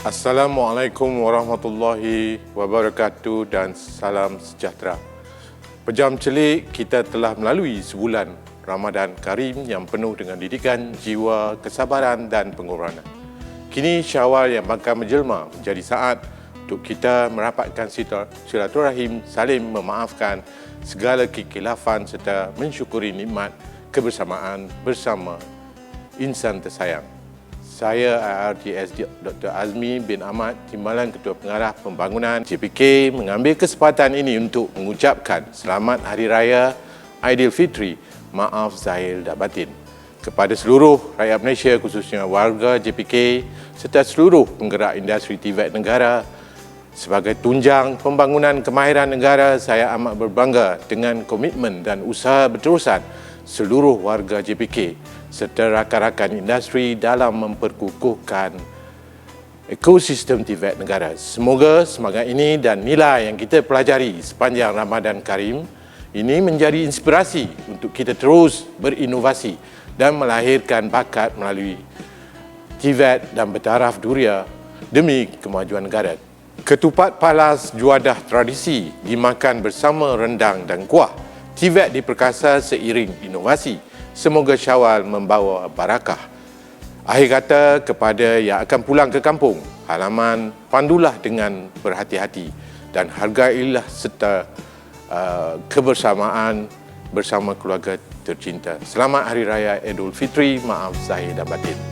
Assalamualaikum warahmatullahi wabarakatuh dan salam sejahtera. Pejam celik, kita telah melalui sebulan Ramadan Karim yang penuh dengan didikan jiwa, kesabaran dan pengorbanan. Kini Syawal yang bakal menjelma menjadi saat untuk kita merapatkan silaturahim, saling memaafkan segala kekhilafan serta mensyukuri nikmat kebersamaan bersama insan tersayang. Saya ARTS Dr. Azmi bin Ahmad, Timbalan Ketua Pengarah Pembangunan JPK, mengambil kesempatan ini untuk mengucapkan Selamat Hari Raya Aidilfitri, maaf zahir dan batin kepada seluruh rakyat Malaysia, khususnya warga JPK serta seluruh penggerak industri TVET negara. Sebagai tunjang pembangunan kemahiran negara, saya amat berbangga dengan komitmen dan usaha berterusan seluruh warga JPK serta rakan-rakan industri dalam memperkukuhkan ekosistem TVET negara. Semoga semangat ini dan nilai yang kita pelajari sepanjang Ramadan Karim ini menjadi inspirasi untuk kita terus berinovasi dan melahirkan bakat melalui TVET dan bertaraf dunia demi kemajuan negara. Ketupat palas juadah tradisi dimakan bersama rendang dan kuah. TVET diperkasa seiring inovasi. Semoga Syawal membawa barakah. Akhir kata, kepada yang akan pulang ke kampung halaman, pandulah dengan berhati-hati dan hargailah serta kebersamaan bersama keluarga tercinta. Selamat Hari Raya Aidilfitri, maaf zahir dan batin.